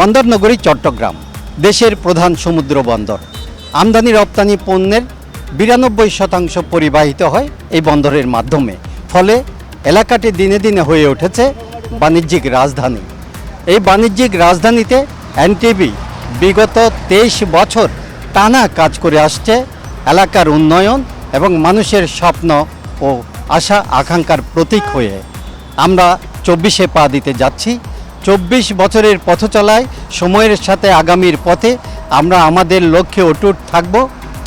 বন্দর নগরী চট্টগ্রাম দেশের প্রধান সমুদ্র বন্দর। আমদানি রপ্তানি পণ্যের 92% পরিবাহিত হয় এই বন্দরের মাধ্যমে। ফলে এলাকাটি দিনে দিনে হয়ে উঠেছে বাণিজ্যিক রাজধানী। এই বাণিজ্যিক রাজধানীতে এনটিভি বিগত 23 বছর টানা কাজ করে আসছে এলাকার উন্নয়ন এবং মানুষের স্বপ্ন ও আশা আকাঙ্ক্ষার প্রতীক হয়ে। আমরা 24-এ পা দিতে যাচ্ছি। 24 বছরের পথ চলায় সময়ের সাথে আগামীর পথে আমরা আমাদের লক্ষ্যে অটুট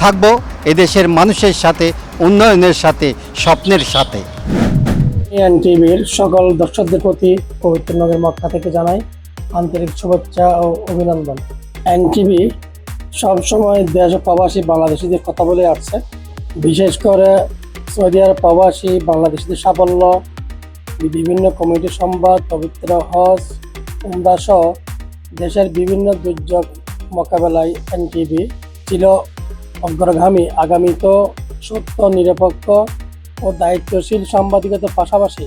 থাকব এদেশের মানুষের সাথে, উন্নয়নের সাথে, স্বপ্নের সাথে। এনটিভির সকল দর্শকদের প্রতি পবিত্র নগর মক্কা থেকে জানাই আন্তরিক শুভেচ্ছা ও অভিনন্দন। এনটিভি সবসময় দেশ প্রবাসী বাংলাদেশিদের কথা বলে আসছে, বিশেষ করে সৌদি আরব প্রবাসী বাংলাদেশিদের সাফল্য, বিভিন্ন কমিটির সংবাদ, পবিত্র হজ, উমরা সহ দেশের বিভিন্ন দুর্যোগ মোকাবেলায় এনটিভি ছিল অগ্রগামী। আগামীতেও সত্য, নিরপেক্ষ ও দায়িত্বশীল সাংবাদিকতার পাশাপাশি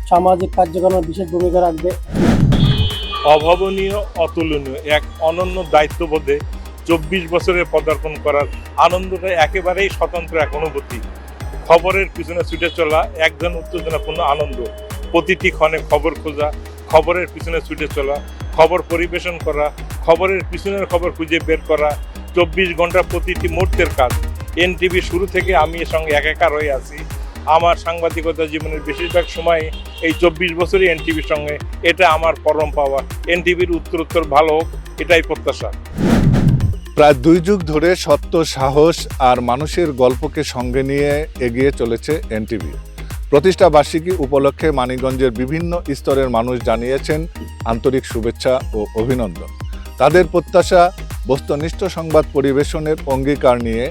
সামাজিক কার্যক্রমে বিশেষ ভূমিকা রাখবে। অভাবনীয়, অতুলনীয় এক অনন্য দায়িত্ববোধে 24 বছরে পদার্পণ করার আনন্দটা একেবারেই স্বতন্ত্র এক অনুভূতি। খবরের পিছনে ছুটে চলা এক ধরনের উত্তেজনাপূর্ণ আনন্দ। প্রতিটি ক্ষণে খবর খোঁজা, খবরের পিছনে ছুটে চলা, খবর পরিবেশন করা, খবরের পিছনের খবর খুঁজে বের করা, 24 ঘন্টা প্রতিটি মুহূর্তের কাজ। এনটিভি শুরু থেকে আমি এর সঙ্গে একাকার হয়ে আছি। আমার সাংবাদিকতা জীবনের বেশিরভাগ সময় এই 24 বছরই এনটিভির সঙ্গে, এটা আমার পরম পাওয়া। এনটিভির উত্তরোত্তর ভালো হোক, এটাই প্রত্যাশা। প্রায় 2 যুগ ধরে সত্য, সাহস আর মানুষের গল্পকে সঙ্গে নিয়ে এগিয়ে চলেছে এনটিভি। প্রতিষ্ঠা বার্ষিকী উপলক্ষে মানিকগঞ্জের বিভিন্ন স্তরের মানুষ জানিয়েছেন আন্তরিক শুভেচ্ছা ও অভিনন্দন। তাদের প্রত্যাশা, বস্তুনিষ্ঠ সংবাদ পরিবেশনের অঙ্গীকার নিয়ে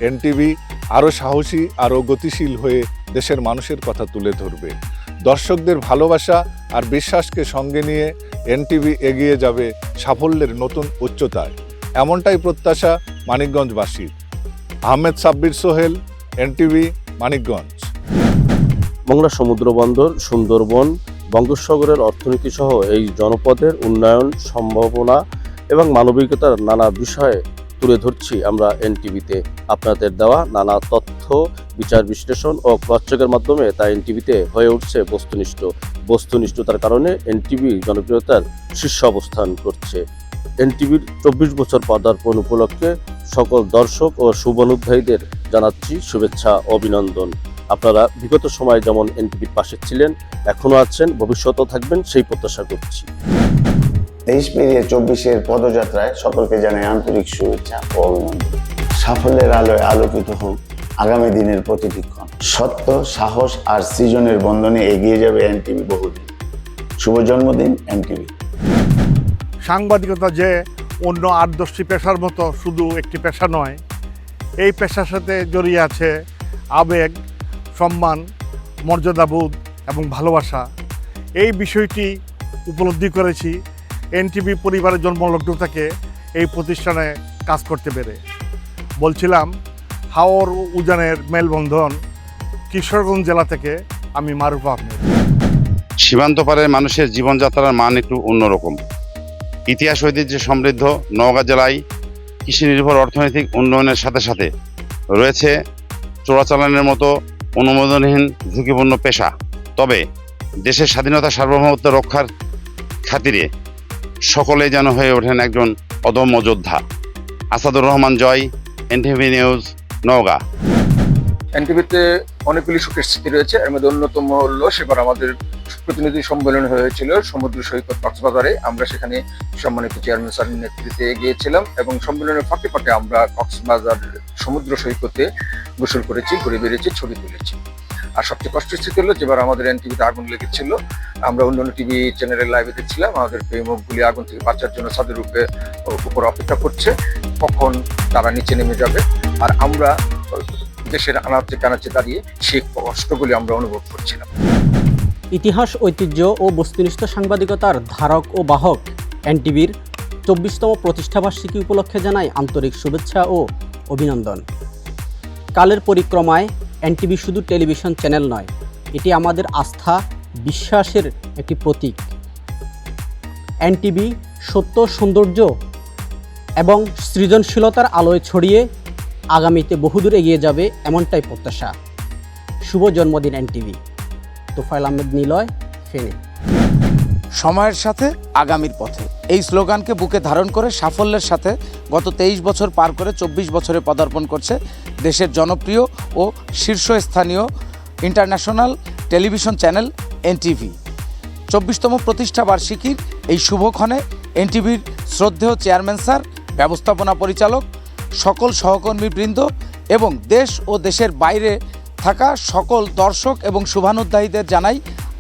এনটিভি আরও সাহসী, আরও গতিশীল হয়ে দেশের মানুষের কথা তুলে ধরবে। দর্শকদের ভালোবাসা আর বিশ্বাসকে সঙ্গে নিয়ে এনটিভি এগিয়ে যাবে সাফল্যের নতুন উচ্চতায়, এমনটাই প্রত্যাশা মানিকগঞ্জবাসীর। আহমেদ সাব্বির সোহেল, এনটিভি, মানিকগঞ্জ। মংলা সমুদ্র বন্দর, সুন্দরবন, বঙ্গোপসাগরের অর্থনীতি সহ এই জনপদের উন্নয়ন, সম্ভাবনা এবং মানবিকতার নানা বিষয়ে তুলে ধরছি আমরা এনটিভিতে। আপনাদের দেওয়া নানা তথ্য, বিচার বিশ্লেষণ ও ক্রস-চেকের মাধ্যমে তা এনটিভিতে হয়ে উঠছে বস্তুনিষ্ঠ। বস্তুনিষ্ঠতার কারণে এনটিভি জনপ্রিয়তার শীর্ষ অবস্থান করছে। এনটিভির 24 বছর পদার্পণ উপলক্ষে সকল দর্শক ও শুভানুধ্যায়ীদের জানাচ্ছি শুভেচ্ছা ও অভিনন্দন। আপনারা বিগত সময়ে যেমন এনটিভির পাশে ছিলেন, এখনও আছেন, ভবিষ্যতেও থাকবেন, সেই প্রত্যাশা করছি। 23 পেরিয়ে 24-এর পদযাত্রায় সকলকে জানাই আন্তরিক শুভেচ্ছা ও অভিনন্দন। সাফল্যের আলোয় আলোকিত হোক আগামী দিনের প্রতিটি ক্ষণ। সত্য, সাহস আর সৃজনের বন্ধনে এগিয়ে যাবে এনটিভি বহুদিন। শুভ জন্মদিন এনটিভি। সাংবাদিকতা যে অন্য 8-10টি পেশার মতো শুধু একটি পেশা নয়, এই পেশার সাথে জড়িয়ে আছে আবেগ, সম্মান, মর্যাদাবোধ এবং ভালোবাসা। এই বিষয়টি উপলব্ধি করেছি এনটিভি পরিবারের জন্মলগ্ন থেকে এই প্রতিষ্ঠানে কাজ করতে পেরে। বলছিলাম হাওর উজানের মেলবন্ধন, কিশোরগঞ্জ জেলা থেকে আমি মারুফ আহমেদ। সীমান্ত পারের মানুষের জীবনযাত্রার মান একটু অন্যরকম। ইতিহাস ঐতিহ্য সমৃদ্ধ নওগাঁ জেলায় কৃষি নির্ভর অর্থনৈতিক উন্নয়নের সাথে সাথে রয়েছে চোরাচালানের মতো অনুমোদনহীন ঝুঁকিপূর্ণ পেশা। তবে দেশের স্বাধীনতা, সার্বভৌমত্ব রক্ষার খাতিরে সকলেই যেন হয়ে ওঠেন একজন অদম্য যোদ্ধা। আসাদুর রহমান জয়, এনটিভি নিউজ, নওগাঁ। এনটিভিতে অনেকগুলি সুখের স্মৃতি রয়েছে। এর মধ্যে অন্যতম হলো সেবার আমাদের প্রতিনিধি সম্মেলন হয়েছিল সমুদ্র সৈকত কক্সবাজারে। আমরা সেখানে সম্মানিত চেয়ারম্যান স্যারের নেতৃত্বে গিয়েছিলাম এবং সম্মেলনের ফাঁকে ফাঁকে আমরা কক্সবাজার সমুদ্র সৈকতে গোসল করেছি, ঘুরে বেরিয়েছি, ছবি তুলেছি। আর সবচেয়ে কষ্টের স্মৃতি হলো যেবার আমাদের এনটিভিতে আগুন লেগেছিল। আমরা অন্যান্য টিভি চ্যানেলের লাইভে দেখছিলাম আমাদের প্রেমকগুলি আগুন থেকে বাঁচার জন্য ছাদের উপর অপেক্ষা করছে, কখন তারা নিচে নেমে যাবে। আর আমরা দেশের আনাচে কানাচে দাঁড়িয়ে সেই কষ্টগুলি আমরা অনুভব করছিলাম। ইতিহাস, ঐতিহ্য ও বস্তুনিষ্ঠ সাংবাদিকতার ধারক ও বাহক এনটিভির 24তম প্রতিষ্ঠাবার্ষিকী উপলক্ষে জানাই আন্তরিক শুভেচ্ছা ও অভিনন্দন। কালের পরিক্রমায় এনটিভি শুধু টেলিভিশন চ্যানেল নয়, এটি আমাদের আস্থা, বিশ্বাসের একটি প্রতীক। এনটিভি সত্য, সৌন্দর্য এবং সৃজনশীলতার আলোয় ছড়িয়ে আগামীতে বহুদূর এগিয়ে যাবে এমনটাই প্রত্যাশা। শুভ জন্মদিন এনটিভি। তোফায়েল আহমেদ নিলয়, ফেনী। সময়ের সাথে আগামীর পথে, এই স্লোগানকে বুকে ধারণ করে সাফল্যের সাথে গত 23 বছর পার করে 24 বছরে পদার্পণ করছে দেশের জনপ্রিয় ও শীর্ষস্থানীয় ইন্টারন্যাশনাল টেলিভিশন চ্যানেল এনটিভি। 24তম প্রতিষ্ঠা বার্ষিকীর এই শুভক্ষণে এনটিভির শ্রদ্ধেয় চেয়ারম্যান স্যার, ব্যবস্থাপনা পরিচালক, সকল সহকর্মীবৃন্দ এবং দেশ ও দেশের বাইরে থাকা সকল দর্শক এবং শুভানুধ্যায়ীদের জানাই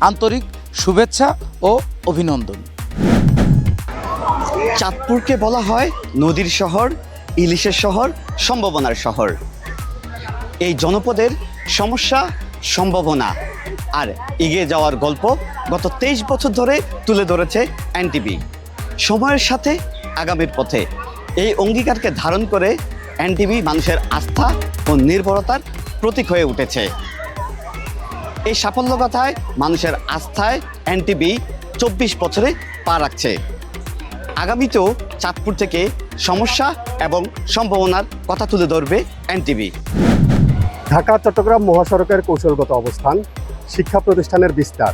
আন্তরিক শুভেচ্ছা ও অভিনন্দন। চাঁদপুরকে বলা হয় নদীর শহর, ইলিশের শহর, সম্ভাবনার শহর। এই জনপদের সমস্যা, সম্ভাবনা আর এগিয়ে যাওয়ার গল্প গত 23 বছর ধরে তুলে ধরেছে এনটিভি। সময়ের সাথে আগামীর পথে, এই অঙ্গীকারকে ধারণ করে এনটিভি মানুষের আস্থা ও নির্ভরতার প্রতীক হয়ে উঠেছে। এই সাফল্যগাথায় মানুষের আস্থায় এনটিভি 24 বছরে পা রাখছে। আগামীতেও চাঁদপুর থেকে সমস্যা এবং সম্ভাবনার কথা তুলে ধরবে এনটিভি। ঢাকা চট্টগ্রাম মহাসড়কের কৌশলগত অবস্থান, শিক্ষা প্রতিষ্ঠানের বিস্তার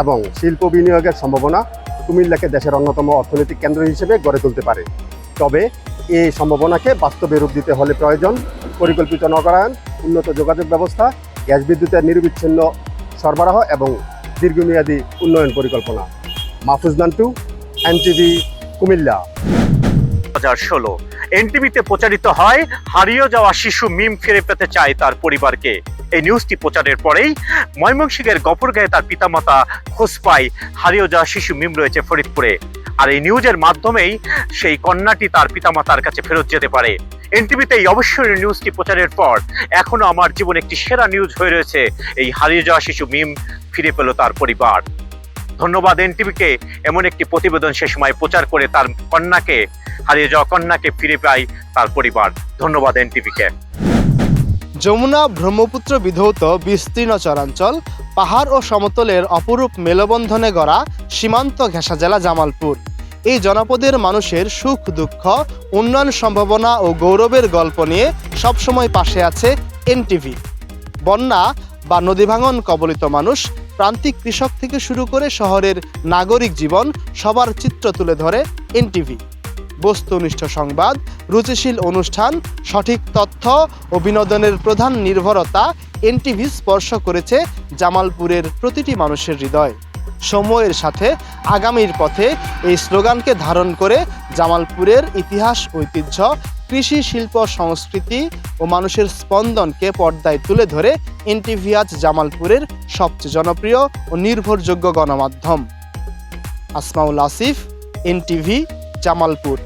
এবং শিল্প বিনিয়োগের সম্ভাবনা কুমিল্লাকে দেশের অন্যতম অর্থনৈতিক কেন্দ্র হিসেবে গড়ে তুলতে পারে। তবে এই সম্ভাবনাকে বাস্তবে রূপ দিতে হলে প্রয়োজন পরিকল্পিত নগরায়ন, উন্নত যোগাযোগ ব্যবস্থা, গ্যাস বিদ্যুতের নিরবিচ্ছিন্ন সরবরাহ এবং দীর্ঘমেয়াদী উন্নয়ন পরিকল্পনা। মাহফুজ নান্টু, এনটিভি, কুমিল্লা। 2016 এনটিভিতে প্রচারিত হয় হারিয়ে যাওয়া শিশু মিম ফিরে পেতে চায় তার পরিবারকে। এই নিউজটি প্রচারের পরেই ময়মনসিংহের গফরগাঁয়ে তার পিতামাতা খোঁজ পায় হারিয়ে যাওয়া শিশু মিম রয়েছে ফরিদপুরে। আর এই নিউজের মাধ্যমেই সেই কন্যাটি তার পিতামাতার কাছে ফেরত যেতে পারে। এনটিভিতে এই অবিস্মরণীয় নিউজটি প্রচারের পর এখনো আমার জীবনে একটি সেরা নিউজ হয়ে রয়েছে এই হারিয়ে যাওয়া শিশু মিম ফিরে পেল তার পরিবার। ধন্যবাদ এনটিভিকে, এমন একটি প্রতিবেদন সে সময় প্রচার করে তার কন্যাকে, হারিয়ে যাওয়া কন্যাকে ফিরে পায় তার পরিবার। ধন্যবাদ এনটিভিকে। যমুনা ব্রহ্মপুত্র বিধৌত বিস্তীর্ণ চরাঞ্চল, পাহাড় ও সমতলের অপরূপ মেলবন্ধনে গড়া সীমান্ত ঘেঁষা জেলা জামালপুর। এই জনপদের মানুষের সুখ দুঃখ, উন্নয়ন সম্ভাবনা ও গৌরবের গল্প নিয়ে সবসময় পাশে আছে এনটিভি। বন্যা বা নদী ভাঙন কবলিত মানুষ, প্রান্তিক কৃষক থেকে শুরু করে শহরের নাগরিক জীবন, সবার চিত্র তুলে ধরে এনটিভি। বস্তুনিষ্ঠ সংবাদ, রুচিশীল অনুষ্ঠান, সঠিক তথ্য ও বিনোদনের প্রধান নির্ভরতা এনটিভি স্পর্শ করেছে জামালপুরের প্রতিটি মানুষের হৃদয়। সময়ের সাথে আগামীর পথে এই স্লোগানকে ধারণ করে জামালপুরের ইতিহাস, ঐতিহ্য, কৃষি, শিল্প, সংস্কৃতি ও মানুষের স্পন্দনকে পর্দায় তুলে ধরে এনটিভি আজ জামালপুরের সবচেয়ে জনপ্রিয় ও নির্ভরযোগ্য গণমাধ্যম। আসমাউল আসিফ, এনটিভি, জামালপুর।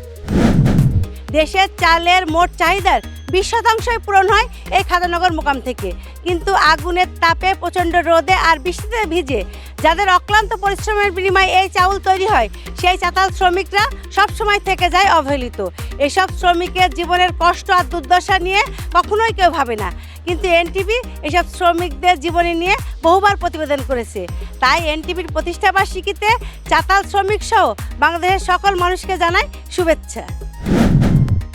দেশের চালের মোট চাহিদার 20% পূরণ হয় এই খাদানগর মোকাম থেকে, কিন্তু আগুনের তাপে, প্রচণ্ড রোদে আর বৃষ্টিতে ভিজে যাদের অক্লান্ত পরিশ্রমের বিনিময়ে এই চাউল তৈরি হয়, সেই চাতাল শ্রমিকরা সবসময় থেকে যায় অবহেলিত। এসব শ্রমিকের জীবনের কষ্ট আর দুর্দশা নিয়ে কখনোই কেউ ভাবে না, কিন্তু এনটিভি এসব শ্রমিকদের জীবনী নিয়ে বহুবার প্রতিবেদন করেছে। তাই এনটিভির প্রতিষ্ঠাবার্ষিকীতে চাতাল শ্রমিক সহ বাংলাদেশের সকল মানুষকে জানায় শুভেচ্ছা।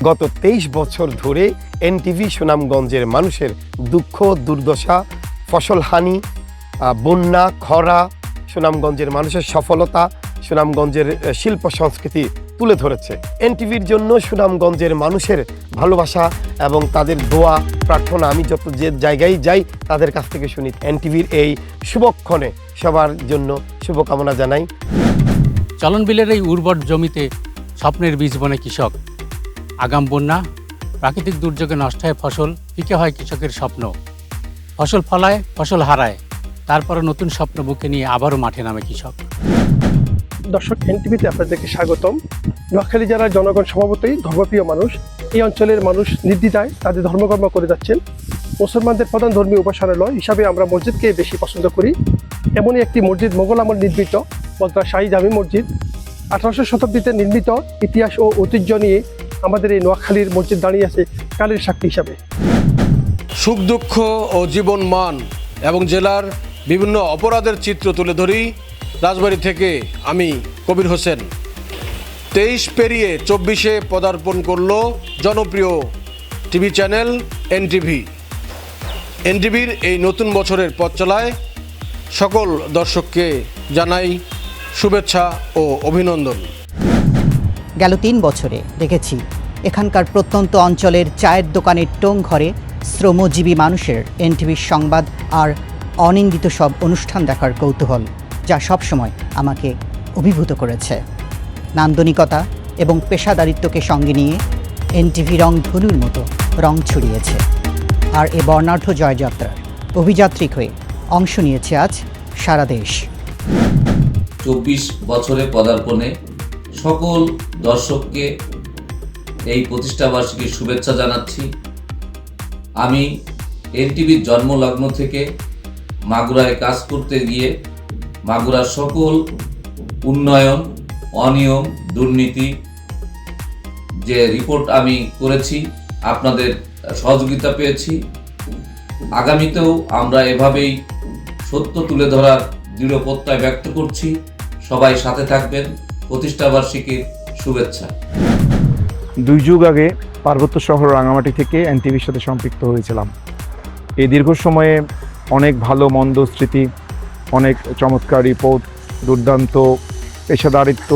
গত 23 বছর ধরে এনটিভি সুনামগঞ্জের মানুষের দুঃখ, দুর্দশা, ফসলহানি, বন্যা, খরা, সুনামগঞ্জের মানুষের সফলতা, সুনামগঞ্জের শিল্প সংস্কৃতি তুলে ধরেছে। এনটিভির জন্য সুনামগঞ্জের মানুষের ভালোবাসা এবং তাদের দোয়া, প্রার্থনা আমি যত যে জায়গায় যাই তাদের কাছ থেকে শুনি। এনটিভির এই শুভক্ষণে সবার জন্য শুভকামনা জানাই। চলন বিলের এই উর্বর জমিতে স্বপ্নের বীজ বনে কৃষক। আগাম বন্যা, প্রাকৃতিক দুর্যোগে নষ্ট হয় ফসল, ফিকে হয় কৃষকের স্বপ্ন। ফসল ফলায়, ফসল হারায়, তারপরে নতুন স্বপ্ন বুকে নিয়ে আবারও মাঠে নামে কৃষক। দর্শক, এনটিভিতে আপনাদেরকে স্বাগতম। নোয়াখালী জেলার জনগণ স্বভাবতই ধর্মপ্রিয় মানুষ। এই অঞ্চলের মানুষ নির্দ্বিধায় তাদের ধর্মকর্ম করে যাচ্ছেন। মুসলমানদের প্রধান ধর্মীয় উপাসনালয় হিসাবে আমরা মসজিদকে বেশি পছন্দ করি। এমনই একটি মসজিদ মোগল আমল নির্মিত বদরা শাহী জামি মসজিদ। 18শো শতাব্দীতে নির্মিত, ইতিহাস ও ঐতিহ্য নিয়ে আমাদের এই নোয়াখালীর মসজিদ দাঁড়িয়ে আছে কালের সাক্ষী হিসাবে। সুখ দুঃখ ও জীবন মান এবং জেলার বিভিন্ন অপরাধের চিত্র তুলে ধরি। রাজবাড়ী থেকে আমি কবির হোসেন। 23 পেরিয়ে 24-এ পদার্পণ করলো জনপ্রিয় টিভি চ্যানেল এনটিভি। এনটিভির এই নতুন বছরের পথ চলায় সকল দর্শককে জানাই শুভেচ্ছা ও অভিনন্দন। গেল 3 বছরে দেখেছি এখানকার প্রত্যন্ত অঞ্চলের চায়ের দোকানের টোং ঘরে শ্রমজীবী মানুষের এনটিভির সংবাদ আর অনিন্দিত সব অনুষ্ঠান দেখার কৌতূহল, যা সবসময় আমাকে অভিভূত করেছে। নান্দনিকতা এবং পেশাদারিত্বকে সঙ্গে নিয়ে এনটিভি রংধনুর মতো রং ছড়িয়েছে। আর এ বর্ণাঢ্য জয়যাত্রার অভিযাত্রী হয়ে অংশ নিয়েছে আজ সারা দেশ। 24 বছরে পদার্পণে সকল দর্শককে এই প্রতিষ্ঠাবার্ষিকীর শুভেচ্ছা জানাচ্ছি। আমি এনটিভির জন্মলগ্ন থেকে মাগুরায় কাজ করতে গিয়ে মাগুরার সকল উন্নয়ন, অনিয়ম, দুর্নীতি যে রিপোর্ট আমি করেছি, আপনাদের সহযোগিতা পেয়েছি। আগামীতেও আমরা এভাবেই সত্য তুলে ধরার দৃঢ় প্রত্যয় ব্যক্ত করছি। সবাই সাথে থাকবেন। প্রতিষ্ঠাবার্ষিকীর শুভেচ্ছা। 2 যুগ আগে পার্বত্য শহর রাঙামাটি থেকে এনটিভির সাথে সম্পৃক্ত হয়েছিলাম। এই দীর্ঘ সময়ে অনেক ভালো মন্দ স্মৃতি, অনেক চমৎকার রিপোর্ট, দুর্দান্ত পেশাদারিত্ব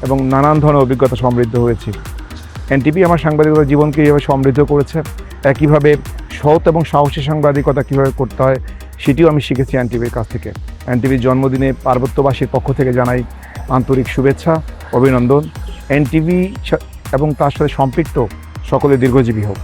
এবং নানান ধরনের অভিজ্ঞতা সমৃদ্ধ হয়েছে। এনটিভি আমার সাংবাদিকতার জীবনকে কীভাবে সমৃদ্ধ করেছে, একইভাবে সৎ এবং সাহসী সাংবাদিকতা কীভাবে করতে হয় সেটিও আমি শিখেছি এনটিভির কাছ থেকে। এনটিভির জন্মদিনে পার্বত্যবাসীর পক্ষ থেকে জানাই আন্তরিক শুভেচ্ছা, অভিনন্দন। এনটিভি এবং তার সাথে সম্পৃক্ত সকলে দীর্ঘজীবী হোক।